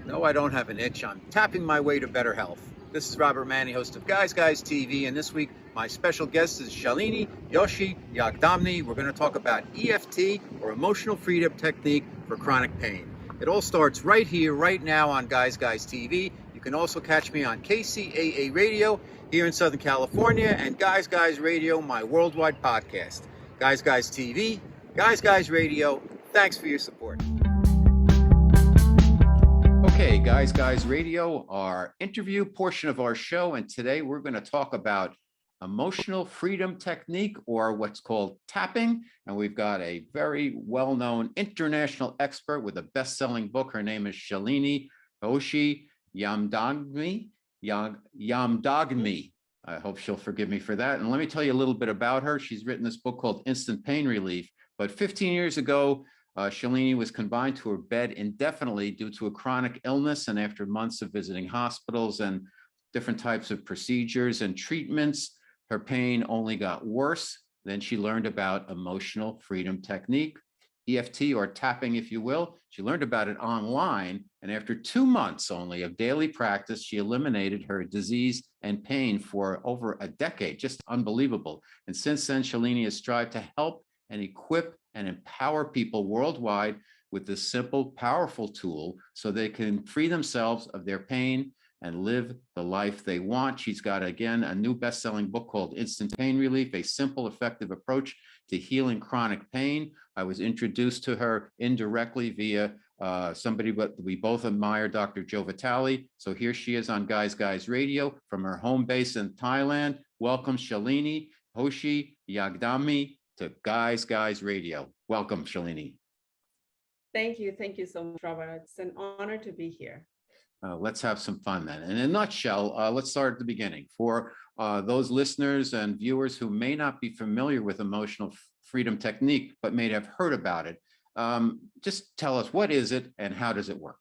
No, I don't have an itch. I'm tapping my way to better health. This is Robert Manni, host of Guys TV, and this week my special guest is Shalini Joshi Yamdagni. We're going to talk about EFT, or Emotional Freedom Technique for Chronic Pain. It all starts right here, right now on Guys TV. You can also catch me on KCAA Radio here in Southern California, and Guys Radio, my worldwide podcast. Guys TV, Guys Radio, thanks for your support. Okay, Guys Radio, our interview portion of our show, and today we're going to talk about emotional freedom technique, or what's called tapping. And we've got a very well-known international expert with a best-selling book. Her name is Shalini Joshi Yamdagni. Yamdagni. I hope she'll forgive me for that. And let me tell you a little bit about her. She's written this book called Instant Pain Relief. But 15 years ago, Shalini was confined to her bed indefinitely due to a chronic illness, and after months of visiting hospitals and different types of procedures and treatments, her pain only got worse. Then she learned about emotional freedom technique, EFT, or tapping, if you will. She learned about it online, and after 2 months only of daily practice, she eliminated her disease and pain for over a decade. Just unbelievable. And since then, Shalini has strived to help and equip and empower people worldwide with this simple, powerful tool so they can free themselves of their pain and live the life they want. She's got, again, a new best-selling book called Instant Pain Relief, a simple, effective approach to healing chronic pain. I was introduced to her indirectly via somebody but we both admire, Dr. Joe Vitale. So here she is on Guys Radio from her home base in Thailand. Welcome, Shalini Joshi Yamdagni, to Guys Radio. Welcome, Shalini. Thank you. Thank you so much, Robert. It's an honor to be here. Let's have some fun then. In a nutshell, let's start at the beginning. For those listeners and viewers who may not be familiar with emotional freedom technique, but may have heard about it, just tell us, what is it and how does it work?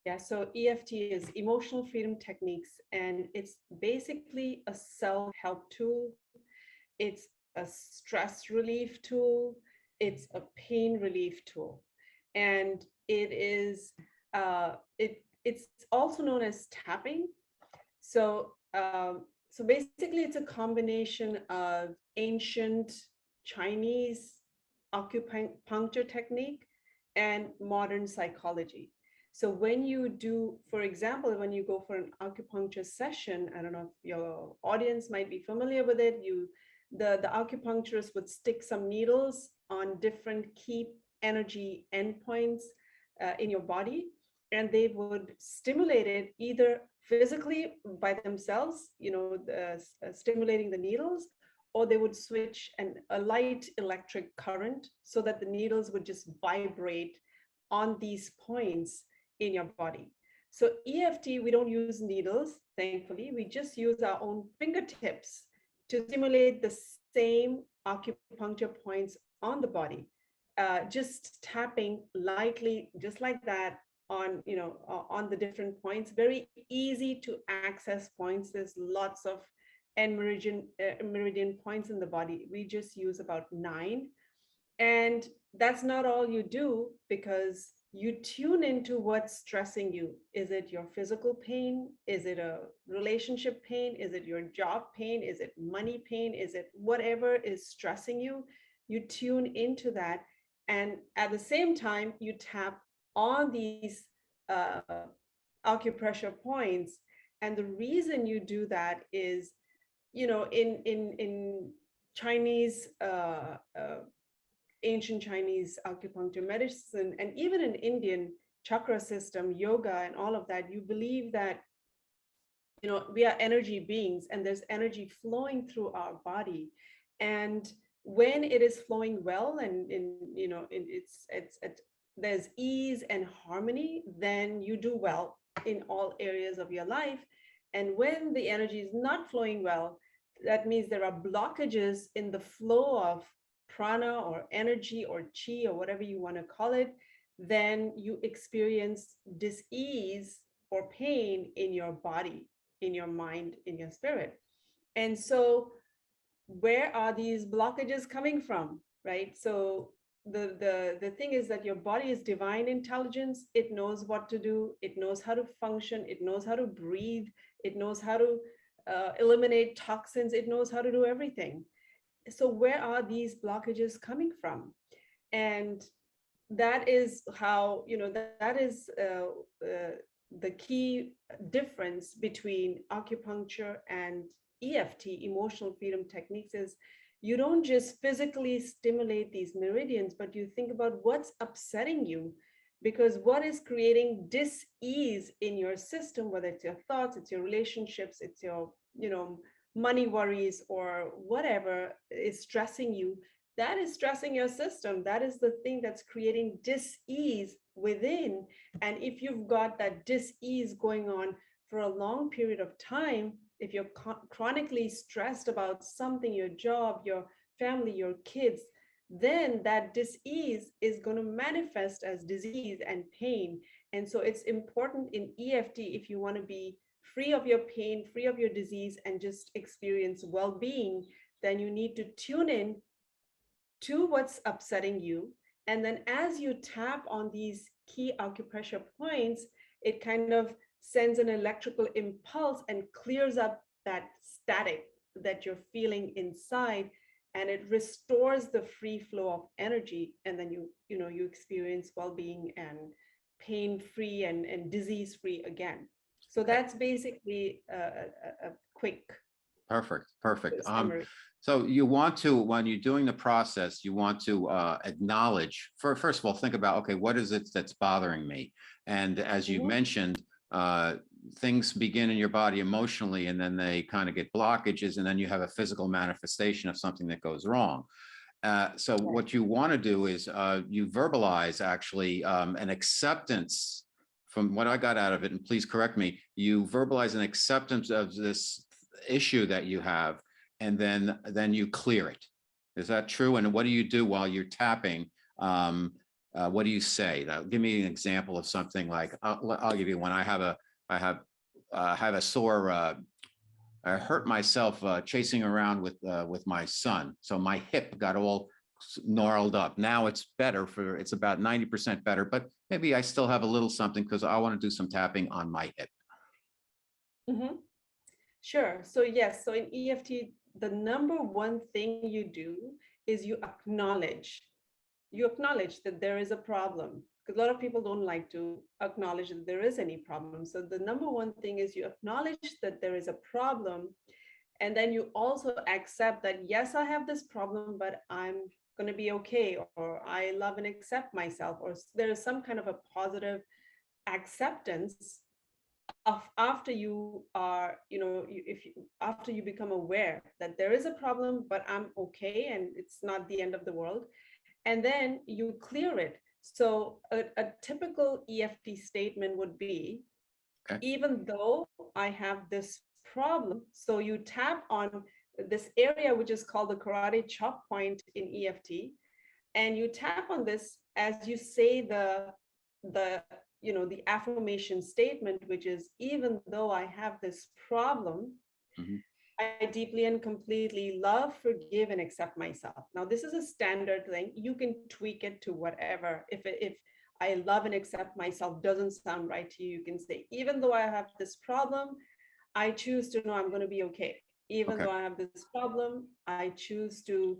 Yeah, so EFT is Emotional Freedom Techniques, and it's basically a self-help tool. It's a stress relief tool. It's a pain relief tool. And it is, it's also known as tapping. So basically it's a combination of ancient Chinese acupuncture technique and modern psychology. So when you do, for example, when you go for an acupuncture session, I don't know if your audience might be familiar with it, the acupuncturist would stick some needles on different key energy endpoints in your body, and they would stimulate it either physically by themselves, stimulating the needles, or they would switch a light electric current so that the needles would just vibrate on these points in your body. So EFT, we don't use needles, thankfully. We just use our own fingertips to stimulate the same acupuncture points on the body, just tapping lightly, just like that, on on the different points. Very easy to access points. There's lots of meridian points in the body. We just use about 9, and that's not all you do, because you tune into what's stressing you. Is it your physical pain? Is it a relationship pain? Is it your job pain? Is it money pain? Is it whatever is stressing you? You tune into that. And at the same time, you tap on these acupressure points. And the reason you do that is, in Chinese, ancient Chinese acupuncture medicine, and even in Indian chakra system, yoga, and all of that, you believe that, we are energy beings, and there's energy flowing through our body. And when it is flowing well, and there's ease and harmony, then you do well in all areas of your life. And when the energy is not flowing well, that means there are blockages in the flow of prana or energy or chi or whatever you want to call it, then you experience dis-ease or pain in your body, in your mind, in your spirit. And so where are these blockages coming from, right? So the thing is that your body is divine intelligence. It knows what to do. It knows how to function. It knows how to breathe. It knows how to eliminate toxins. It knows how to do everything. So where are these blockages coming from? And that is how, that is the key difference between acupuncture and EFT, emotional freedom techniques, is you don't just physically stimulate these meridians, but you think about what's upsetting you, because what is creating dis-ease in your system, whether it's your thoughts, it's your relationships, it's your, money worries, or whatever is stressing you, that is stressing your system. That is the thing that's creating dis-ease within. And if you've got that dis-ease going on for a long period of time, if you're chronically stressed about something, your job, your family, your kids, then that dis-ease is going to manifest as disease and pain. And so it's important in EFT, if you want to be free of your pain, free of your disease, and just experience well-being, then you need to tune in to what's upsetting you. And then as you tap on these key acupressure points, it kind of sends an electrical impulse and clears up that static that you're feeling inside, and it restores the free flow of energy. And then you experience well-being and pain-free and disease-free again. So that's basically a quick Perfect. summary. So you want to, when you're doing the process, you want to acknowledge, first of all, think about, okay, what is it that's bothering me? And as you mentioned, things begin in your body emotionally, and then they kind of get blockages, and then you have a physical manifestation of something that goes wrong. So what you want to do is you verbalize actually an acceptance. From what I got out of it, and please correct me, you verbalize an acceptance of this issue that you have, and then you clear it. Is that true? And what do you do while you're tapping? What do you say? Now, give me an example of something like, I'll give you one. I have a sore, I hurt myself chasing around with my son. So my hip got all gnarled up. Now it's better, it's about 90% better, but maybe I still have a little something because I want to do some tapping on my hip. Sure. So yes, so in EFT, the number one thing you do is you acknowledge that there is a problem, because a lot of people don't like to acknowledge that there is any problem. So the number one thing is you acknowledge that there is a problem, and then you also accept that, yes, I have this problem, but I'm going to be okay, or I love and accept myself, or there is some kind of a positive acceptance of after you are, after you become aware that there is a problem, but I'm okay, and it's not the end of the world. And then you clear it. So a typical EFT statement would be, even though I have this problem, so you tap on this area, which is called the karate chop point in EFT, and you tap on this as you say the affirmation statement, which is, even though I have this problem, I deeply and completely love, forgive, and accept myself. Now, this is a standard thing. You can tweak it to whatever. If I love and accept myself doesn't sound right to you, you can say, even though I have this problem, I choose to know I'm going to be okay. Even though I have this problem, I choose to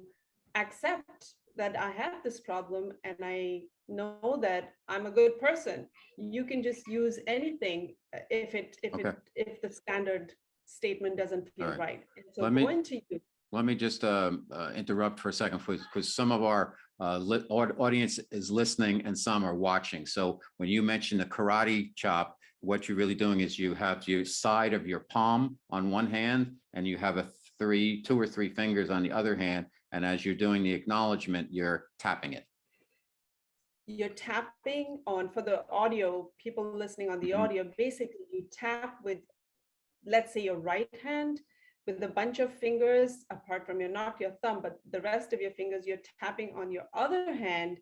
accept that I have this problem, and I know that I'm a good person. You can just use anything if the standard statement doesn't feel right. And so let me just interrupt for a second, because some of our audience is listening and some are watching. So when you mention the karate chop, what you're really doing is you have your side of your palm on one hand, and you have two or three fingers on the other hand. And as you're doing the acknowledgement, you're tapping it. You're tapping on, for the audio, people listening on the audio, basically you tap with, let's say, your right hand with a bunch of fingers apart from not your thumb, but the rest of your fingers, you're tapping on your other hand.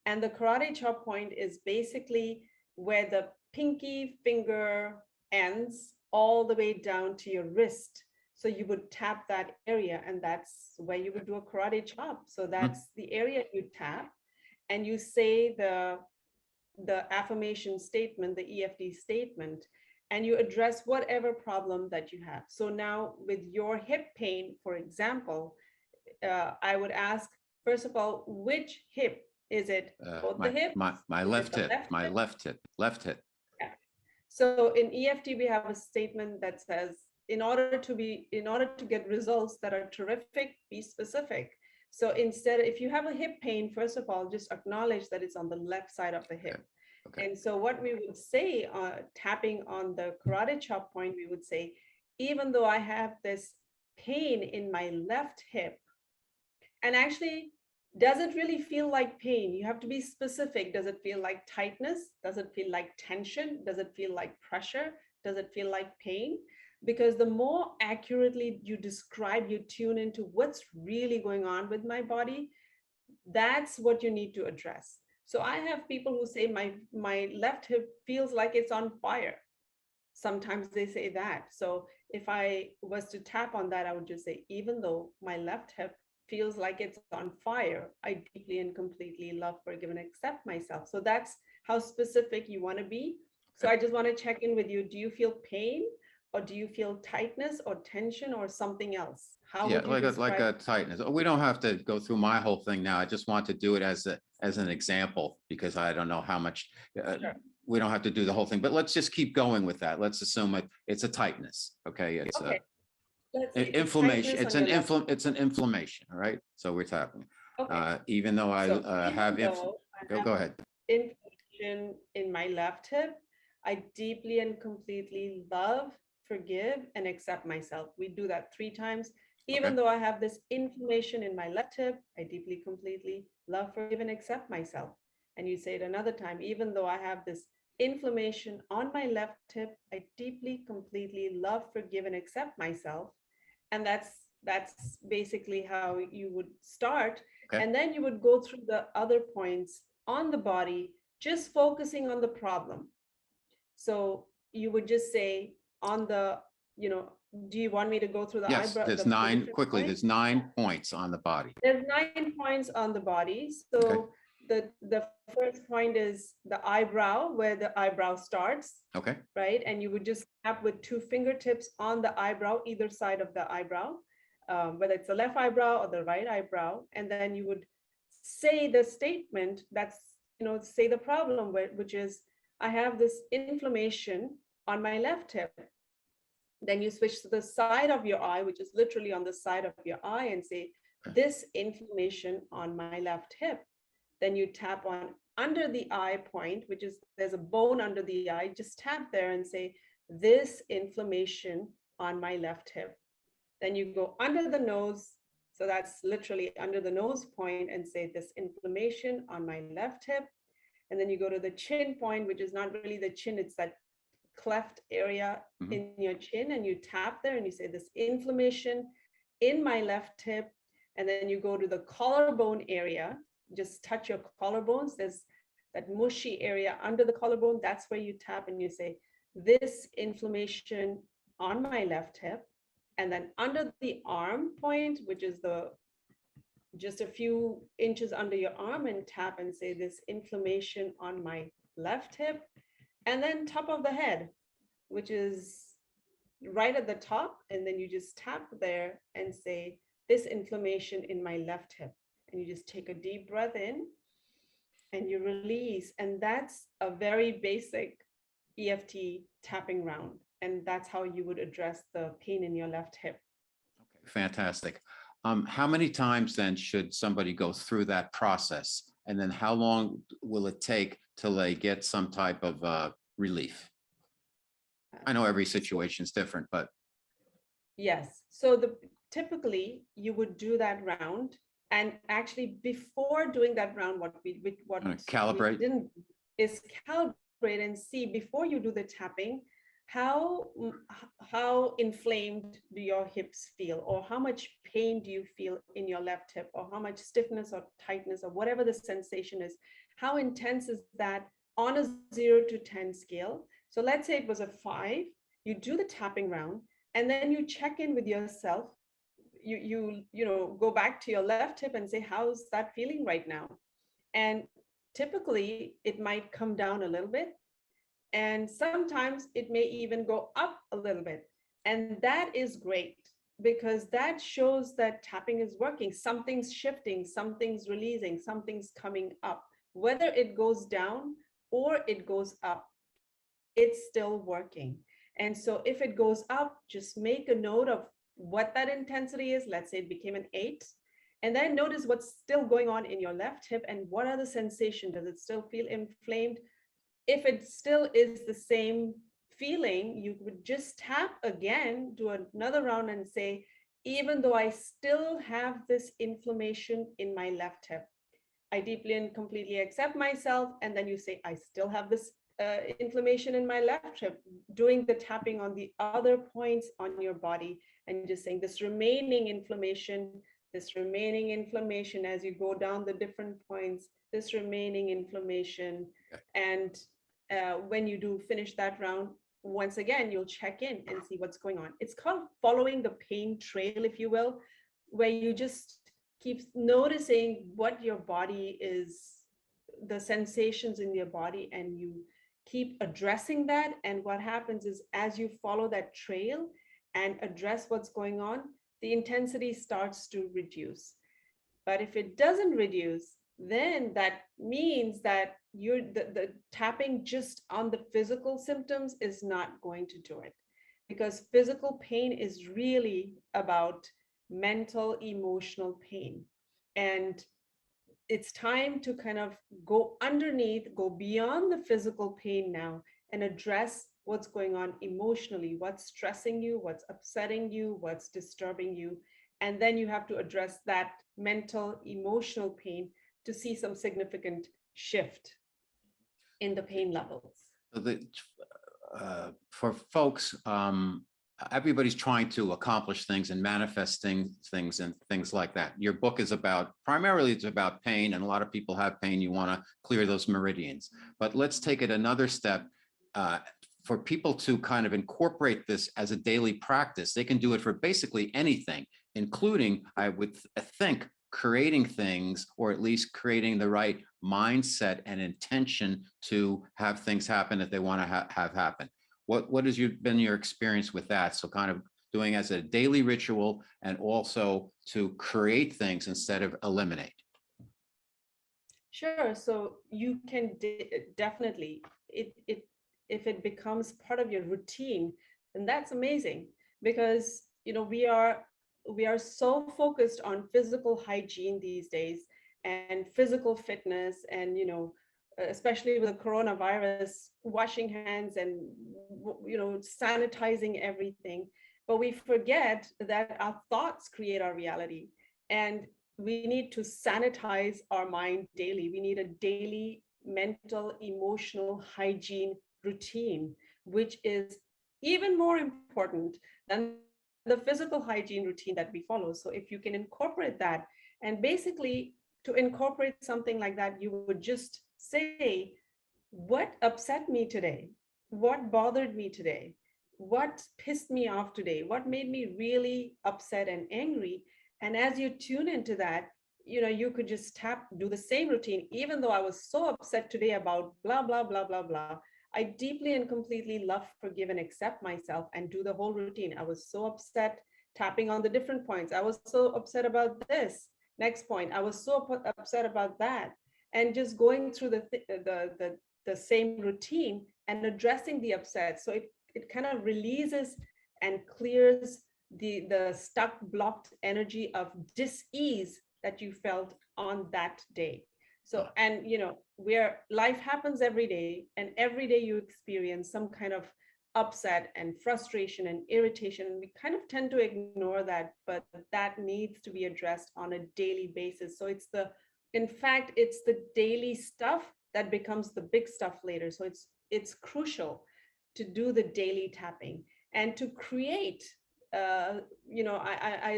And the karate chop point is basically where the pinky finger ends all the way down to your wrist. So you would tap that area, and that's where you would do a karate chop. So that's the area you tap. and you say the affirmation statement, the EFT statement, and you address whatever problem that you have. So now with your hip pain, for example, I would ask, first of all, which hip? Is it both the hip? My left hip, my left hip, left hip. Yeah. So in EFT, we have a statement that says, in order to get results that are terrific, be specific. So instead, if you have a hip pain, first of all, just acknowledge that it's on the left side of the hip. Okay. And so what we would say, tapping on the karate chop point, we would say, even though I have this pain in my left hip, and actually, does it really feel like pain? You have to be specific. Does it feel like tightness? Does it feel like tension? Does it feel like pressure? Does it feel like pain? Because the more accurately you describe, you tune into what's really going on with my body, that's what you need to address. So I have people who say my left hip feels like it's on fire. Sometimes they say that. So if I was to tap on that, I would just say, even though my left hip feels like it's on fire, I deeply and completely love, forgive, and accept myself. So that's how specific you want to be. So I just want to check in with you. Do you feel pain, or do you feel tightness or tension or something else? How would you like a tightness. We don't have to go through my whole thing now. I just want to do it as an example, because I don't know how much. Sure. We don't have to do the whole thing, but let's just keep going with that. Let's assume it's a tightness. Okay, it's okay. Inflammation. It's an inflammation. All right. So we're tapping. Okay. Even though I have go ahead. Inflammation in my left hip, I deeply and completely love, forgive, and accept myself. We do that 3 times. Even though I have this inflammation in my left hip, I deeply, completely love, forgive, and accept myself. And you say it another time. Even though I have this inflammation on my left hip, I deeply, completely love, forgive, and accept myself. And that's basically how you would start. Okay. And then you would go through the other points on the body, just focusing on the problem. So you would just say on the, do you want me to go through the eyebrow? There's 9 quickly. Points? There's 9 points on the body. There's 9 points on the body. So the first point is the eyebrow, where the eyebrow starts. Okay. Right. And you would just tap with 2 fingertips on the eyebrow, either side of the eyebrow, whether it's the left eyebrow or the right eyebrow. And then you would say the statement that's, say the problem, which is, I have this inflammation on my left hip. Then you switch to the side of your eye, which is literally on the side of your eye, and say, this inflammation on my left hip. Then you tap on under the eye point, which is, there's a bone under the eye, just tap there and say, this inflammation on my left hip. Then you go under the nose. So that's literally under the nose point, and say, this inflammation on my left hip. And then you go to the chin point, which is not really the chin, it's that cleft area in your chin, and you tap there and you say, this inflammation in my left hip. And then you go to the collarbone area, just touch your collarbones. There's that mushy area under the collarbone. That's where you tap and you say, this inflammation on my left hip. And then under the arm point, which is just a few inches under your arm, and tap and say, this inflammation on my left hip. And then top of the head, which is right at the top. And then you just tap there and say, this inflammation in my left hip. And you just take a deep breath in and you release. And that's a very basic EFT tapping round. And that's how you would address the pain in your left hip. Okay, fantastic. How many times then should somebody go through that process? And then how long will it take till they get some type of relief? I know every situation is different, but. Yes. So typically you would do that round. And actually before doing that round, what calibrate we didn't is calibrate and see, before you do the tapping, how inflamed do your hips feel, or how much pain do you feel in your left hip, or how much stiffness or tightness, or whatever the sensation is, how intense is that on a 0 to 10 scale. So let's say it was a 5, you do the tapping round, and then you check in with yourself. You go back to your left hip and say, how's that feeling right now? And typically it might come down a little bit, and sometimes it may even go up a little bit. And that is great because that shows that tapping is working. Something's shifting, something's releasing, something's coming up. Whether it goes down or it goes up, it's still working. And so if it goes up, just make a note of what that intensity is. Let's say it became an 8. And then notice what's still going on in your left hip and what are the sensations. Does it still feel inflamed? If it still is the same feeling, you would just tap again, do another round and say, even though I still have this inflammation in my left hip, I deeply and completely accept myself. And then you say, I still have this inflammation in my left hip, doing the tapping on the other points on your body and just saying this remaining inflammation as you go down the different points, this remaining inflammation. And when you do finish that round, once again, you'll check in and see what's going on. It's called following the pain trail, if you will, where you just keep noticing what your body is, the sensations in your body, and you keep addressing that. And what happens is as you follow that trail and address what's going on, the intensity starts to reduce. But if it doesn't reduce, then that means that the tapping just on the physical symptoms is not going to do it, because physical pain is really about mental, emotional pain. And it's time to kind of go underneath, go beyond the physical pain now and address what's going on emotionally, what's stressing you, what's upsetting you, what's disturbing you. And then you have to address that mental, emotional pain to see some significant shift in the pain levels. For folks, everybody's trying to accomplish things and manifesting things and things like that. Your book is primarily it's about pain, and a lot of people have pain. You want to clear those meridians. But let's take it another step. For people to kind of incorporate this as a daily practice, they can do it for basically anything, including, I would think, creating things, or at least creating the right mindset and intention to have things happen that they want to have happen. What has been your experience with that? So kind of doing as a daily ritual and also to create things instead of eliminate. Sure. So you can definitely, if it becomes part of your routine, then that's amazing, because we are so focused on physical hygiene these days and physical fitness, and especially with the coronavirus, washing hands and sanitizing everything. But we forget that our thoughts create our reality, and we need to sanitize our mind daily. We need a daily mental, emotional hygiene routine, which is even more important than the physical hygiene routine that we follow. So if you can incorporate that, and basically to incorporate something like that, you would just say, what upset me today? What bothered me today? What pissed me off today? What made me really upset and angry? And as you tune into that, you could just do the same routine. Even though I was so upset today about blah, blah, blah, blah, blah, I deeply and completely love, forgive, and accept myself, and do the whole routine. I was so upset, tapping on the different points. I was so upset about this. Next point, I was so upset about that. And just going through the same routine and addressing the upset. So it kind of releases and clears the stuck, blocked energy of dis-ease that you felt on that day. So, and where life happens every day, and every day you experience some kind of upset and frustration and irritation, and we kind of tend to ignore that, but that needs to be addressed on a daily basis. So in fact, it's the daily stuff that becomes the big stuff later. So it's crucial to do the daily tapping and to create, I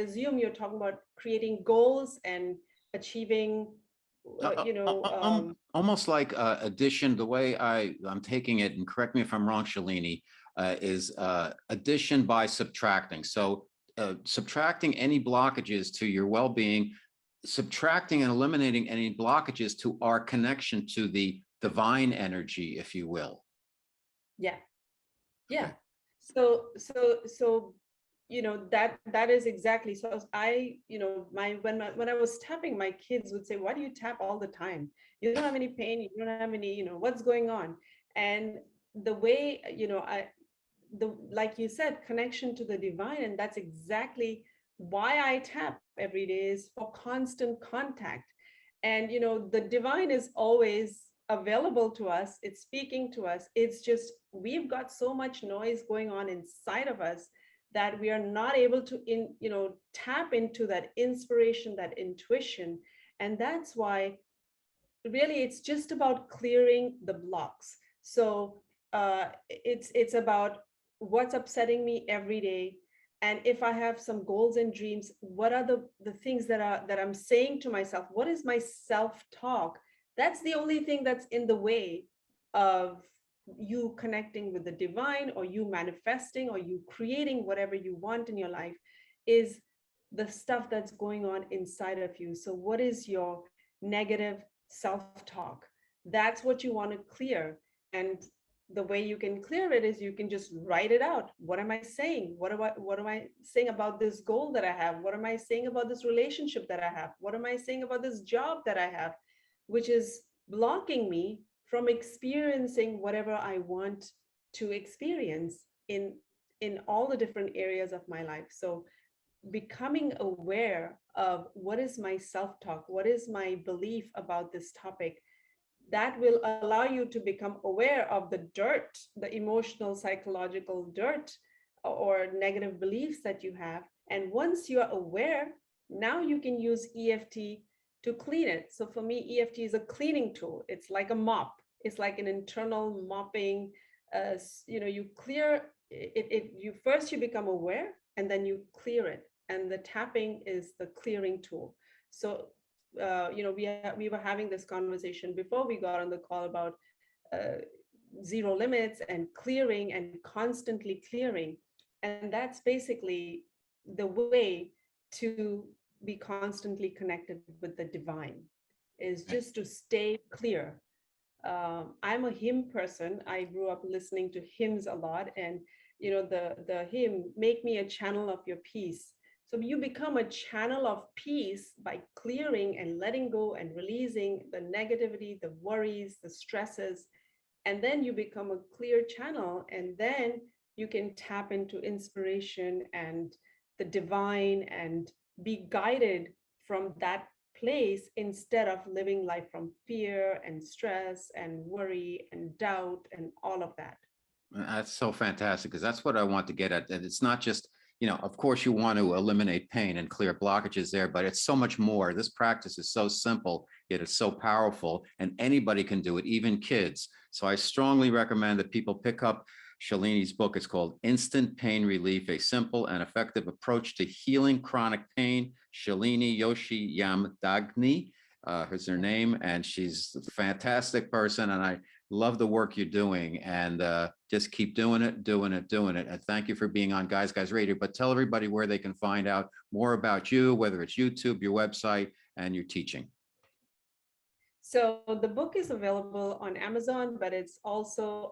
assume you're talking about creating goals and achieving, almost like addition. The way I'm taking it, and correct me if I'm wrong, Shalini, is addition by subtracting. So subtracting any blockages to your well-being subtracting and eliminating any blockages to our connection to the divine energy, if you will. Yeah. Yeah. Okay. So that is exactly. So I, when I was tapping, my kids would say, why do you tap all the time? You don't have any pain, you don't have any, what's going on? And the way, like you said, connection to the divine, and that's exactly why I tap every day, is for constant contact. And the divine is always available to us, it's speaking to us. It's just we've got so much noise going on inside of us that we are not able to tap into that inspiration, that intuition. And that's why really it's just about clearing the blocks. So it's about what's upsetting me every day. And if I have some goals and dreams, what are the things that I'm saying to myself? What is my self-talk? That's the only thing that's in the way of you connecting with the divine, or you manifesting, or you creating whatever you want in your life, is the stuff that's going on inside of you. So what is your negative self-talk? That's what you want to clear. And the way you can clear it is you can just write it out. What am I saying? What am I saying about this goal that I have? What am I saying about this relationship that I have? What am I saying about this job that I have, which is blocking me from experiencing whatever I want to experience in all the different areas of my life? So becoming aware of what is my self-talk, what is my belief about this topic, that will allow you to become aware of the dirt, the emotional, psychological dirt or negative beliefs that you have. And once you're aware, now you can use EFT to clean it. So for me, EFT is a cleaning tool. It's like a mop. It's like an internal mopping. You clear it. You become aware, and then you clear it. And the tapping is the clearing tool. So we were having this conversation before we got on the call about zero limits and clearing and constantly clearing. And that's basically the way to be constantly connected with the divine, is just to stay clear. I'm a hymn person. I grew up listening to hymns a lot, and the hymn, make me a channel of your peace. So you become a channel of peace by clearing and letting go and releasing the negativity, the worries, the stresses. And then you become a clear channel, and then you can tap into inspiration and the divine and be guided from that place, instead of living life from fear and stress and worry and doubt and all of that. That's so fantastic, because that's what I want to get at. And it's not just, of course you want to eliminate pain and clear blockages there, but it's so much more. This practice is so simple, yet it's so powerful, and anybody can do it, even kids. So I strongly recommend that people pick up Shalini's book. It's called Instant Pain Relief, A Simple and Effective Approach to Healing Chronic Pain. Shalini Joshi Yamdagni is her name, and she's a fantastic person, and I love the work you're doing, and just keep doing it. And thank you for being on Guys Radio. But tell everybody where they can find out more about you, whether it's YouTube, your website, and your teaching. So the book is available on Amazon, but it's also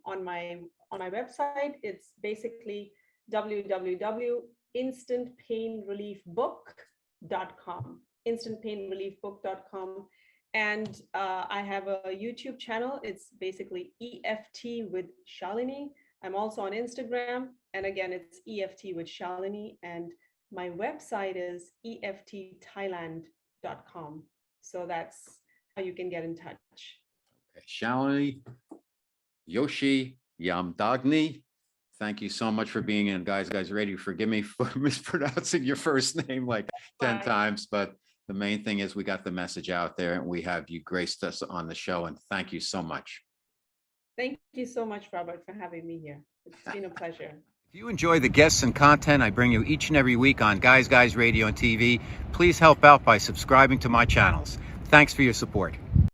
on my website. It's basically www.instantpainreliefbook.com, instantpainreliefbook.com. And I have a YouTube channel. It's basically EFT with Shalini. I'm also on Instagram. And again, it's EFT with Shalini. And my website is EFTthailand.com. So that's how you can get in touch. Okay. Shalini Joshi Yamdagni, thank you so much for being in Guys Radio. Forgive me for mispronouncing your first name like 10 times, but the main thing is we got the message out there, and we have you graced us on the show, and thank you so much. Thank you so much, Robert, for having me here. It's been a pleasure. If you enjoy the guests and content I bring you each and every week on Guys Radio and TV, please help out by subscribing to my channels. Thanks for your support.